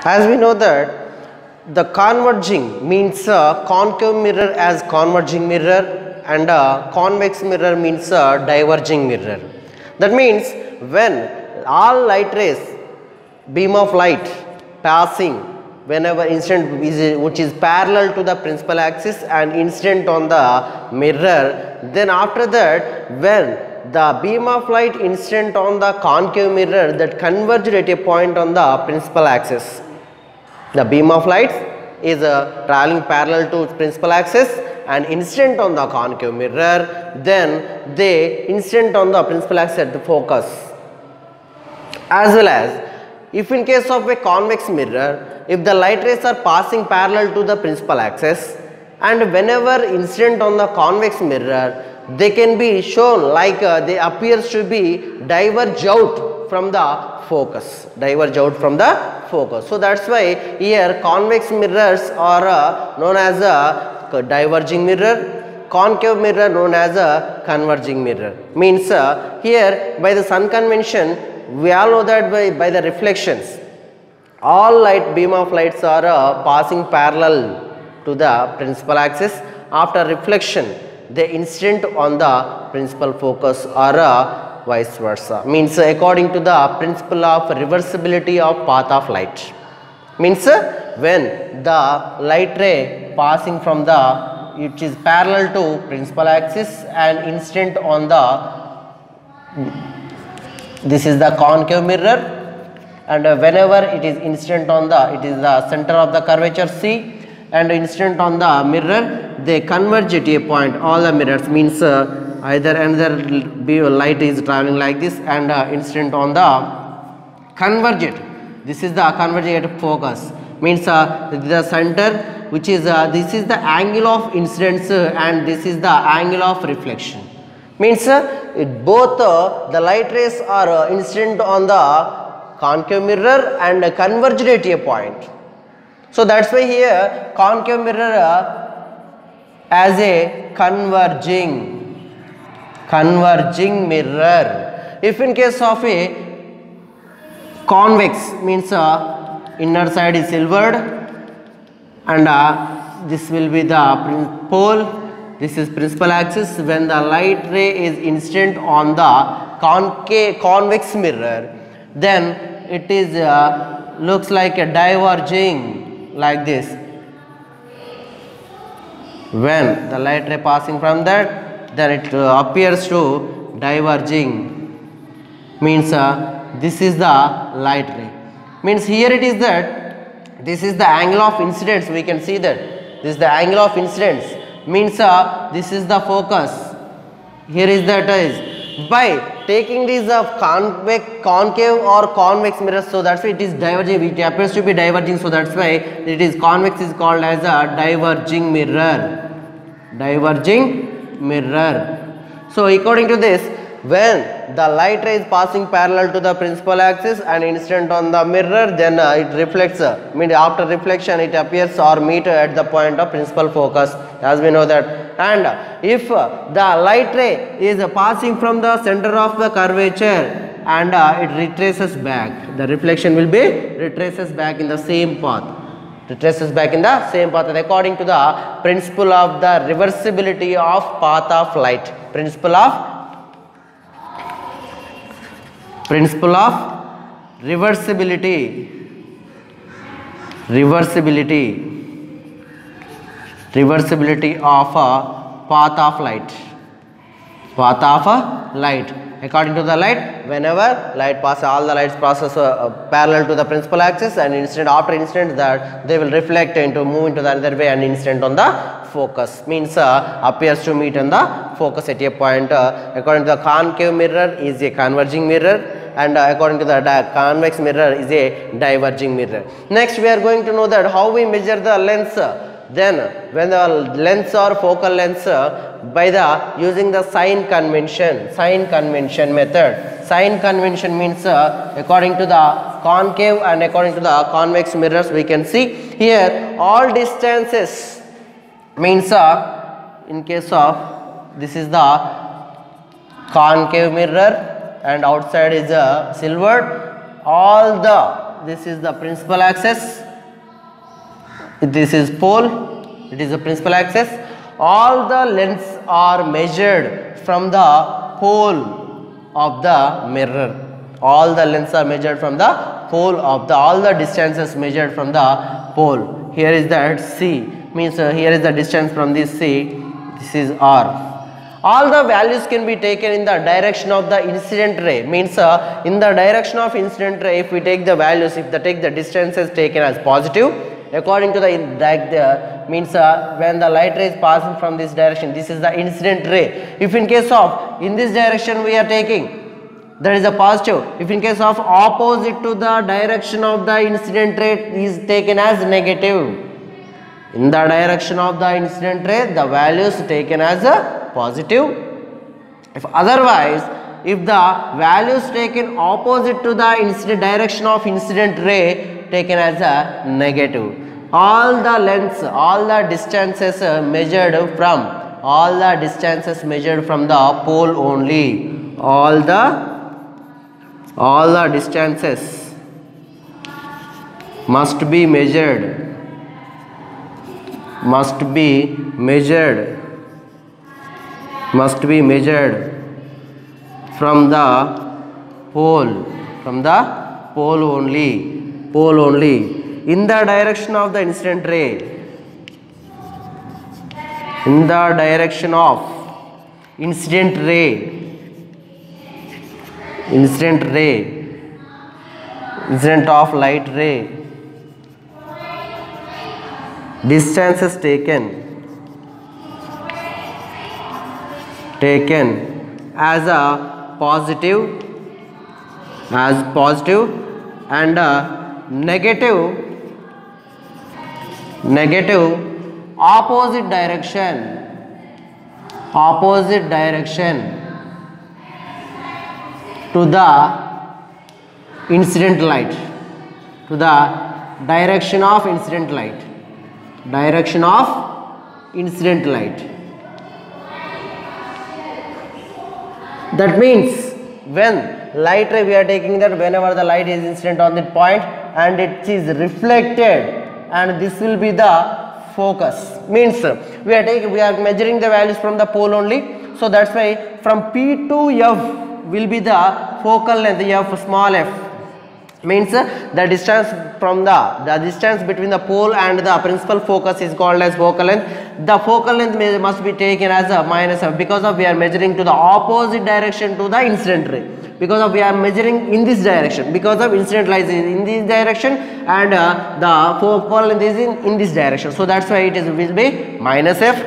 As we know that the converging means a concave mirror as converging mirror and a convex mirror means a diverging mirror. That means when all light rays, beam of light passing whenever incident which is parallel to the principal axis and incident on the mirror, then after that when the beam of light incident on the concave mirror that converged at a point on the principal axis. The beam of light is traveling parallel to principal axis and incident on the concave mirror, then they incident on the principal axis at the focus. As well as if in case of a convex mirror, if the light rays are passing parallel to the principal axis and whenever incident on the convex mirror, they can be shown like they appears to be diverge out from the focus, diverge out from the focus. So that's why here convex mirrors are known as a diverging mirror, concave mirror known as a converging mirror. Means here by the sun convention we all know that by the reflections all light beam of lights are passing parallel to the principal axis. After reflection they incident on the principal focus or vice versa. Means according to the principle of reversibility of path of light. Means when the light ray passing from the which is parallel to principal axis and incident on the this is the concave mirror, and whenever it is incident on the it is the center of the curvature C and incident on the mirror, they converge at a point. All the mirrors means either another light is traveling like this and incident on the convergent. This is the converging at focus. Means the center which is this is the angle of incidence and this is the angle of reflection. Means both the light rays are incident on the concave mirror and converged at a point. So that's why here concave mirror as a converging mirror. If in case of a convex means inner side is silvered and this will be the pole, this is principal axis. When the light ray is incident on the convex mirror, then it is looks like a diverging like this. When the light ray passing from that, then it appears to diverging. Means this is the light ray. Means here it is that this is the angle of incidence. We can see that this is the angle of incidence. Means this is the focus. Here is that is by taking these concave or convex mirrors, so that's why it is diverging. It appears to be diverging, so that's why it is convex is called as a diverging mirror. Diverging mirror. So according to this, when the light ray is passing parallel to the principal axis and incident on the mirror, then it reflects. After reflection it appears or meet at the point of principal focus, as we know that. And if the light ray is passing from the center of the curvature and it retraces back, the reflection will be retraces back in the same path. Retraces back in the same path according to the principle of the reversibility of path of light. Principle of reversibility of path of light. According to the light, whenever light passes, all the lights passes parallel to the principal axis and after incident that they will reflect into move into the other way and incident on the focus. Means appears to meet in the focus at a point. According to the concave mirror is a converging mirror and according to the convex mirror is a diverging mirror. Next we are going to know that how we measure the length. Then when the lengths or focal lengths by the using the sign convention method. Sign convention means according to the concave and according to the convex mirrors, we can see here all distances means in case of this is the concave mirror and outside is silvered, all the this is the principal axis, this is pole, it is the principal axis. All the lengths are measured from the pole of the mirror. All the lengths are measured from the pole of the, all the distances measured from the pole. Here is that C, means here is the distance from this C, this is R. All the values can be taken in the direction of the incident ray, means in the direction of incident ray, if we take the values, if take the distances taken as positive, according to the means when the light ray is passing from this direction, this is the incident ray. If in case of in this direction we are taking, that is a positive. If in case of opposite to the direction of the incident ray is taken as negative. In the direction of the incident ray, the values taken as a positive. If otherwise, if the values taken opposite to the incident direction of incident ray taken as a negative. All the lengths, all the distances measured from, all the distances measured from the pole only. All the distances must be measured. Must be measured from the pole only, in the direction of the incident ray, in the direction of incident of light ray. Distances taken as a positive and negative opposite direction to the incident light, to the direction of incident light. That means when light ray we are taking that, whenever the light is incident on that point and it is reflected, and this will be the focus, means we are measuring the values from the pole only. So that's why from P to F will be the focal length, F small f, means the distance from the distance between the pole and the principal focus is called as focal length. The focal length must be taken as a minus f, because of we are measuring to the opposite direction to the incident ray, because of we are measuring in this direction, because of incident light is in this direction and the focal length is in this direction. So that's why it will be minus f.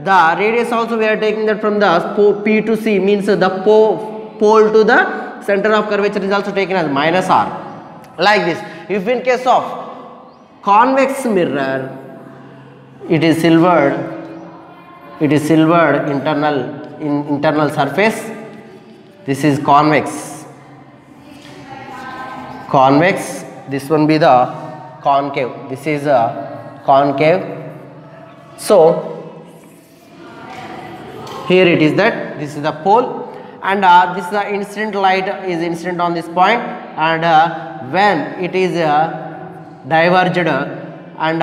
The radius also we are taking that from the P to C, means the pole to the center of curvature is also taken as minus r. Like this. If in case of convex mirror, it is silvered internal surface. This is convex. This one be the concave. This is a concave. So here it is that this is the pole, and this is the incident light is incident on this point, and when it is diverged, and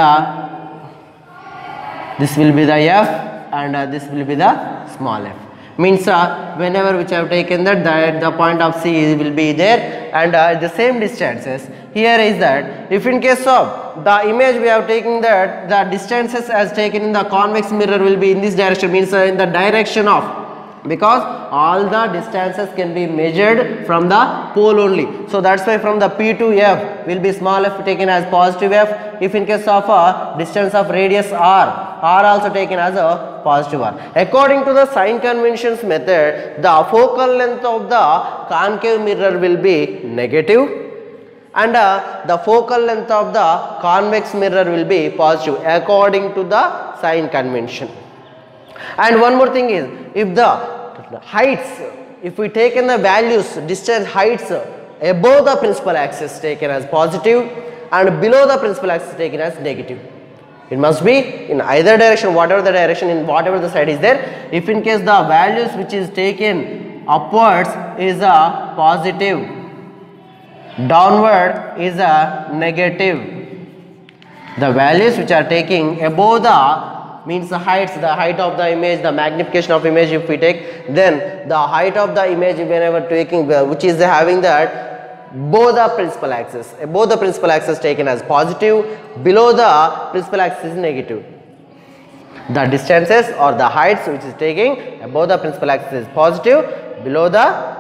this will be the f and this will be the small f, means whenever which I have taken that the point of C will be there, and the same distances here is that if in case of the image we have taken that the distances as taken in the convex mirror will be in this direction, means in the direction of, because all the distances can be measured from the pole only. So that's why from the P to F will be small f taken as positive f. If in case of a distance of radius r also taken as a positive r. According to the sign conventions method, the focal length of the concave mirror will be negative, and the focal length of the convex mirror will be positive according to the sign convention. And one more thing is, if the heights, if we take in the values, distance heights above the principal axis taken as positive and below the principal axis taken as negative. It must be in either direction, whatever the direction, in whatever the side is there. If in case the values which is taken upwards is a positive downward is a negative. The values which are taking above the means the height of the image, the magnification of image if we take, then the height of the image whenever taking which is having that above the principal axis taken as positive, below the principal axis is negative. The distances or the heights which is taking above the principal axis is positive, below the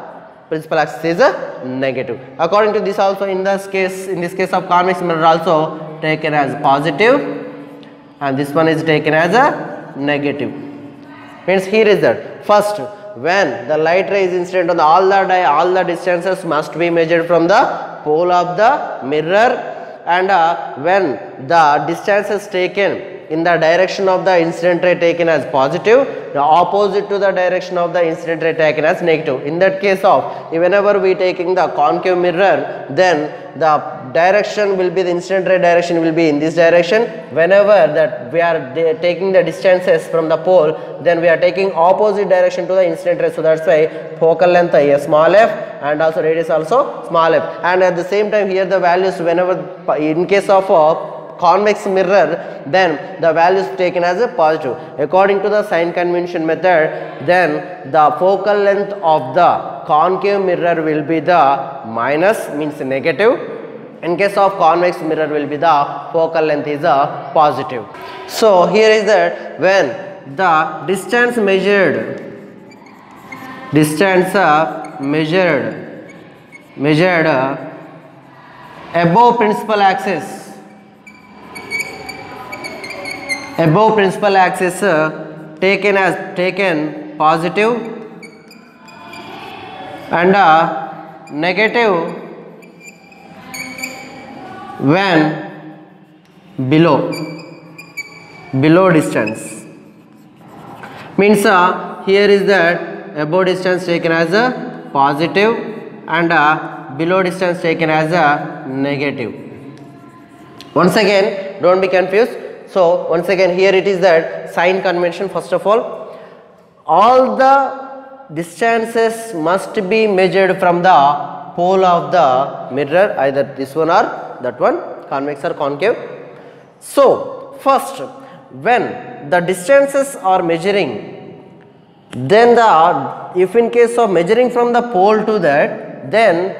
principal axis is a negative. According to this also in this case of convex mirror also taken as positive and this one is taken as a negative. Means here is that first when the light ray is incident on all the distances must be measured from the pole of the mirror, and when the distances taken in the direction of the incident ray taken as positive, the opposite to the direction of the incident ray taken as negative. In that case of whenever we taking the concave mirror, then the direction will be the incident ray direction will be in this direction. Whenever that we are taking the distances from the pole, then we are taking opposite direction to the incident ray. So that's why focal length is small f and also radius also small f. And at the same time here the values whenever in case of convex mirror, then the values taken as a positive. According to the sign convention method, then the focal length of the concave mirror will be the minus, means negative. In case of convex mirror will be the focal length is a positive. So here is that when the distance measured above principal axis taken positive and negative when below distance. Means here is that above distance taken as a positive and below distance taken as a negative. Once again, don't be confused. So once again here it is that sign convention. First of all the distances must be measured from the pole of the mirror, either this one or that one, convex or concave. So first when the distances are measuring, then if in case of measuring from the pole to that, then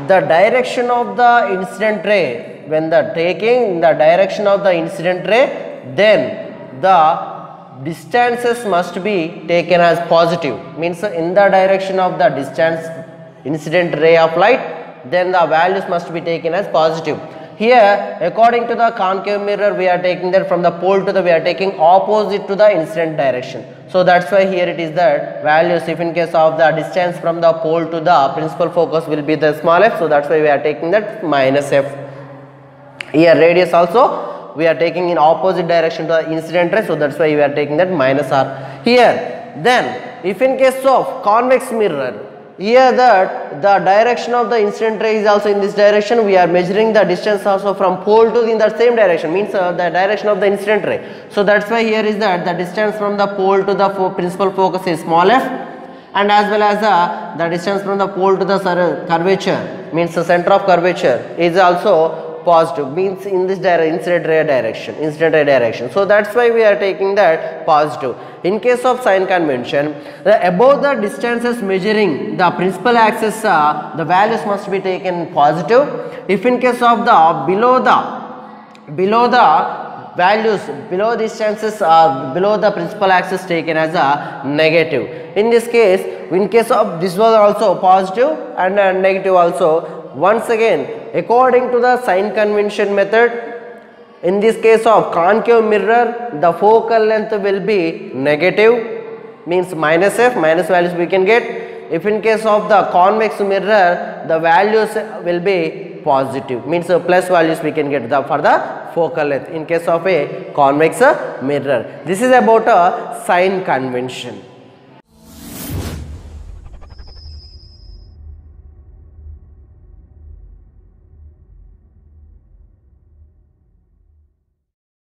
the direction of the incident ray, when the taking the direction of the incident ray, then the distances must be taken as positive. Means in the direction of the distance incident ray of light, then the values must be taken as positive. Here according to the concave mirror we are taking that from the pole to the, we are taking opposite to the incident direction. So that's why here it is that values, if in case of the distance from the pole to the principal focus will be the small f, so that's why we are taking that minus f. Here radius also we are taking in opposite direction to the incident ray, so that's why we are taking that minus r. Here then if in case of convex mirror, here that the direction of the incident ray is also in this direction, we are measuring the distance also from pole to in the same direction, means the direction of the incident ray. So that's why here is that the distance from the pole to the principal focus is small f, and as well as the distance from the pole to the curvature, means the center of curvature is also positive, means in this incident ray direction. So that's why we are taking that positive. In case of sign convention, above the distances measuring the principal axis, the values must be taken positive. If in case of the below the values, below distances below the principal axis taken as a negative. In this case, in case of this was also positive and negative also. Once again, according to the sign convention method, in this case of concave mirror, the focal length will be negative, means minus f, minus values we can get. If in case of the convex mirror, the values will be positive, means plus values we can get for the focal length in case of a convex mirror. This is about a sign convention.